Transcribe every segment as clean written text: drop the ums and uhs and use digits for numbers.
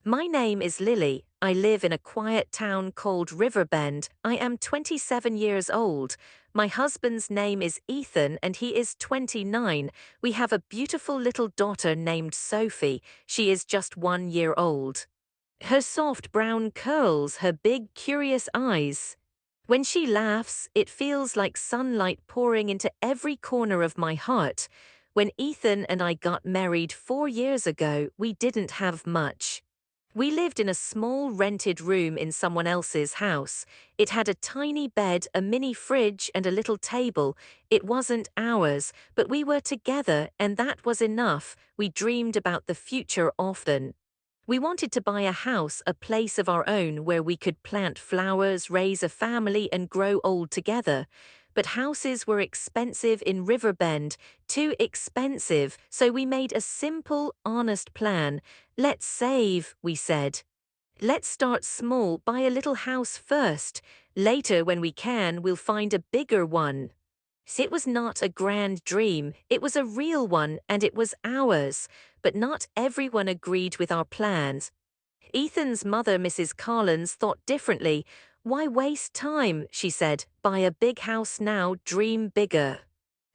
My name is Lily. I live in a quiet town called Riverbend. I am 27 years old. My husband's name is Ethan and he is 29. We have a beautiful little daughter named Sophie. She is just 1 year old. Her soft brown curls, her big curious eyes. When she laughs, it feels like sunlight pouring into every corner of my heart. When Ethan and I got married 4 years ago, we didn't have much. We lived in a small rented room in someone else's house. It had a tiny bed, a mini fridge, and a little table. It wasn't ours, but we were together, and that was enough. We dreamed about the future often. We wanted to buy a house, a place of our own where we could plant flowers, raise a family, and grow old together. But houses were expensive in Riverbend, too expensive, so we made a simple, honest plan. Let's save, we said. Let's start small, buy a little house first. Later, when we can, we'll find a bigger one. It was not a grand dream, it was a real one, and it was ours. But not everyone agreed with our plans. Ethan's mother, Mrs. Collins, thought differently. Why waste time, she said. Buy a big house now, dream bigger.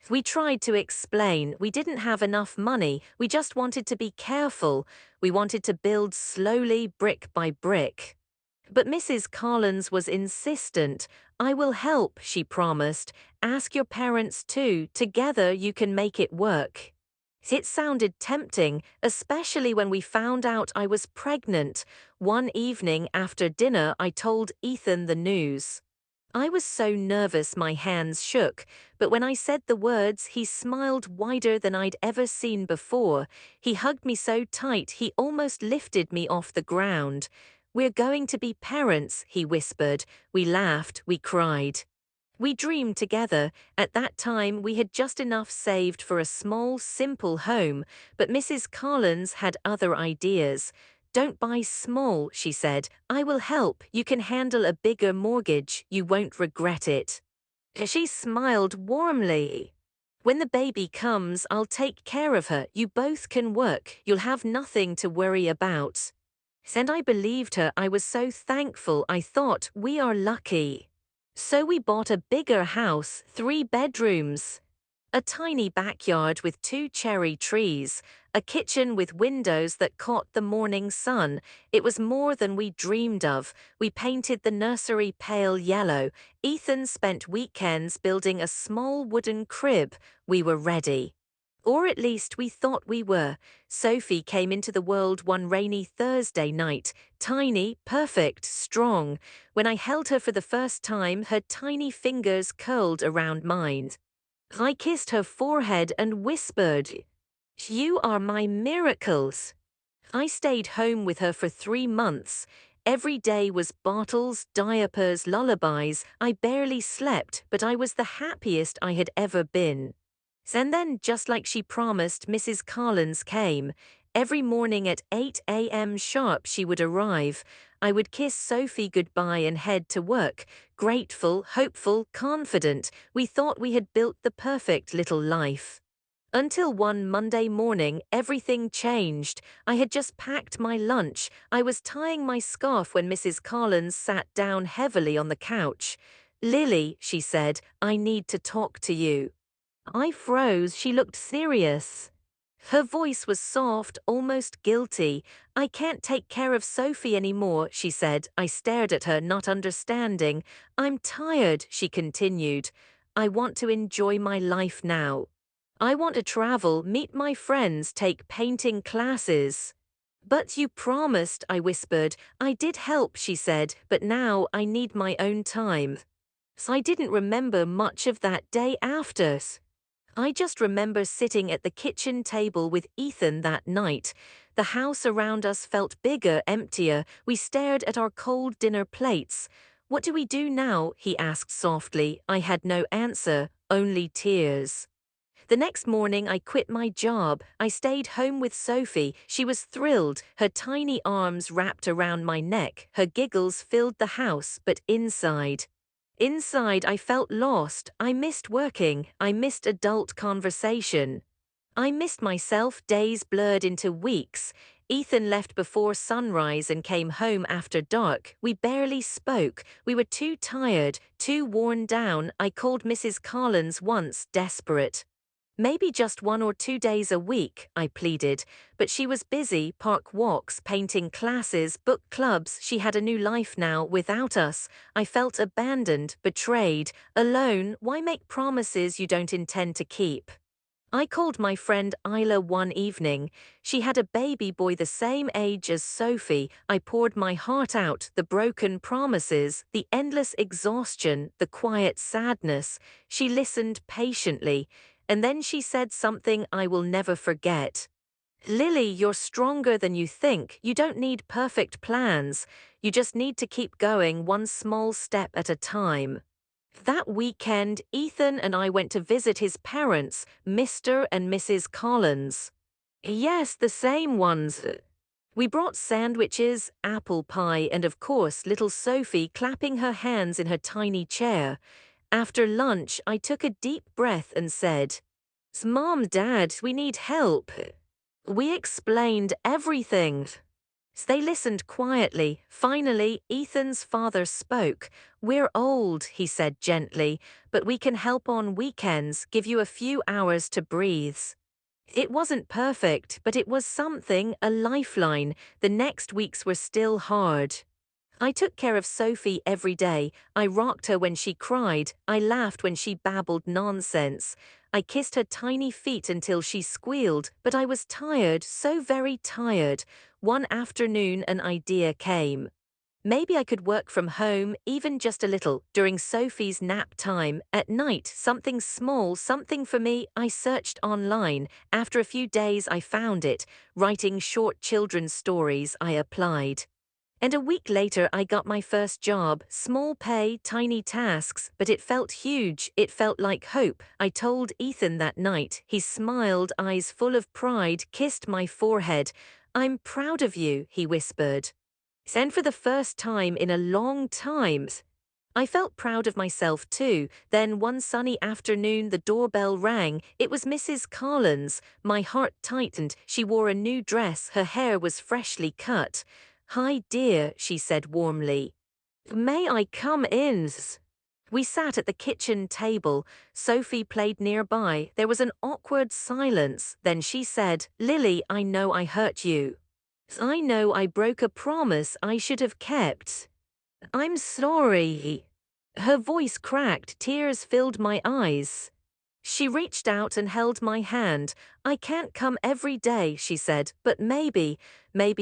We tried to explain we didn't have enough money, we just wanted to be careful. We wanted to build slowly, brick by brick. But Mrs. Collins was insistent. I will help, she promised. Ask your parents too. Together you can make it work. It sounded tempting, especially when we found out I was pregnant. One evening after dinner, I told Ethan the news. I was so nervous my hands shook, but when I said the words, he smiled wider than I'd ever seen before. He hugged me so tight he almost lifted me off the ground. We're going to be parents, he whispered. We laughed, we cried. We dreamed together. At that time, we had just enough saved for a small, simple home, but Mrs. Collins had other ideas. Don't buy small, she said. I will help. You can handle a bigger mortgage. You won't regret it. She smiled warmly. When the baby comes, I'll take care of her. You both can work. You'll have nothing to worry about. And I believed her. I was so thankful. I thought, we are lucky. So we bought a bigger house, 3 bedrooms. A tiny backyard with 2 cherry trees, a kitchen with windows that caught the morning sun. It was more than we dreamed of. We painted the nursery pale yellow. Ethan spent weekends building a small wooden crib. We were ready. Or at least we thought we were. Sophie came into the world one rainy Thursday night, tiny, perfect, strong. When I held her for the first time, her tiny fingers curled around mine. I kissed her forehead and whispered, "You are my miracles." I stayed home with her for 3 months. Every day was bottles, diapers, lullabies. I barely slept, but I was the happiest I had ever been. And then, just like she promised, Mrs. Collins came. Every morning at 8 a.m. sharp she would arrive. I would kiss Sophie goodbye and head to work. Grateful, hopeful, confident. We thought we had built the perfect little life. Until one Monday morning, everything changed. I had just packed my lunch. I was tying my scarf when Mrs. Collins sat down heavily on the couch. "Lily," she said, "I need to talk to you." I froze. She looked serious. Her voice was soft, almost guilty. "I can't take care of Sophie anymore," she said. I stared at her, not understanding. "I'm tired," she continued. "I want to enjoy my life now. I want to travel, meet my friends, take painting classes." "But you promised," I whispered. "I did help," she said, "but now I need my own time." So I didn't remember much of that day after. I just remember sitting at the kitchen table with Ethan that night. The house around us felt bigger, emptier. We stared at our cold dinner plates. "What do we do now?" he asked softly. I had no answer, only tears. The next morning I quit my job. I stayed home with Sophie. She was thrilled, her tiny arms wrapped around my neck. Her giggles filled the house, but inside, I felt lost. I missed working. I missed adult conversation. I missed myself. Days blurred into weeks. Ethan left before sunrise and came home after dark. We barely spoke. We were too tired, too worn down. I called Mrs. Collins once, desperate. Maybe just 1 or 2 days a week, I pleaded, but she was busy, park walks, painting classes, book clubs. She had a new life now without us. I felt abandoned, betrayed, alone. Why make promises you don't intend to keep? I called my friend Isla one evening. She had a baby boy the same age as Sophie. I poured my heart out, the broken promises, the endless exhaustion, the quiet sadness. She listened patiently, and then she said something I will never forget. Lily, you're stronger than you think. You don't need perfect plans. You just need to keep going one small step at a time. That weekend, Ethan and I went to visit his parents, Mr. and Mrs. Collins. Yes, the same ones. We brought sandwiches, apple pie, and of course, little Sophie clapping her hands in her tiny chair. After lunch, I took a deep breath and said, Mom, Dad, we need help. We explained everything. They listened quietly. Finally, Ethan's father spoke. We're old, he said gently, but we can help on weekends, give you a few hours to breathe. It wasn't perfect, but it was something, a lifeline. The next weeks were still hard. I took care of Sophie every day. I rocked her when she cried. I laughed when she babbled nonsense. I kissed her tiny feet until she squealed, but I was tired, so very tired. One afternoon, an idea came. Maybe I could work from home, even just a little, during Sophie's nap time, at night, something small, something for me. I searched online. After a few days, I found it. Writing short children's stories, I applied. And a week later, I got my first job. Small pay, tiny tasks, but it felt huge. It felt like hope. I told Ethan that night. He smiled, eyes full of pride, kissed my forehead. I'm proud of you, he whispered. And for the first time in a long time, I felt proud of myself too. Then one sunny afternoon, the doorbell rang. It was Mrs. Collins. My heart tightened. She wore a new dress. Her hair was freshly cut. Hi, dear, she said warmly. May I come in? We sat at the kitchen table. Sophie played nearby. There was an awkward silence. Then she said, Lily, I know I hurt you. I know I broke a promise I should have kept. I'm sorry. Her voice cracked. Tears filled my eyes. She reached out and held my hand. I can't come every day, she said, but maybe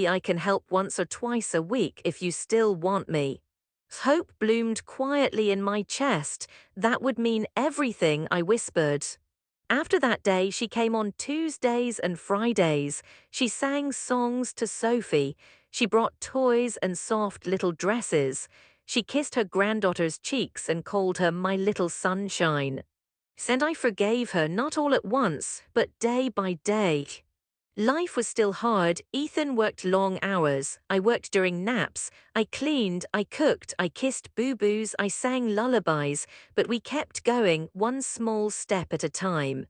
I can help once or twice a week if you still want me. Hope bloomed quietly in my chest. That would mean everything, I whispered. After that day, she came on Tuesdays and Fridays. She sang songs to Sophie. She brought toys and soft little dresses. She kissed her granddaughter's cheeks and called her my little sunshine. And I forgave her, not all at once, but day by day. Life was still hard. Ethan worked long hours. I worked during naps. I cleaned, I cooked, I kissed boo-boos, I sang lullabies, but we kept going, one small step at a time.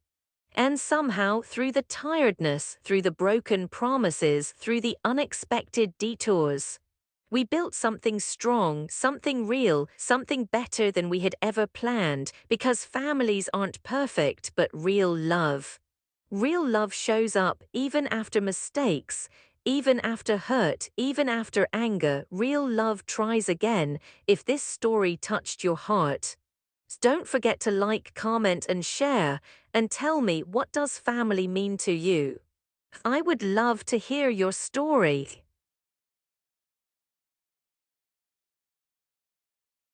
And somehow, through the tiredness, through the broken promises, through the unexpected detours, we built something strong, something real, something better than we had ever planned, because families aren't perfect, but real love. Real love shows up even after mistakes, even after hurt, even after anger. Real love tries again. If this story touched your heart, don't forget to like, comment, and share, and tell me, what does family mean to you? I would love to hear your story.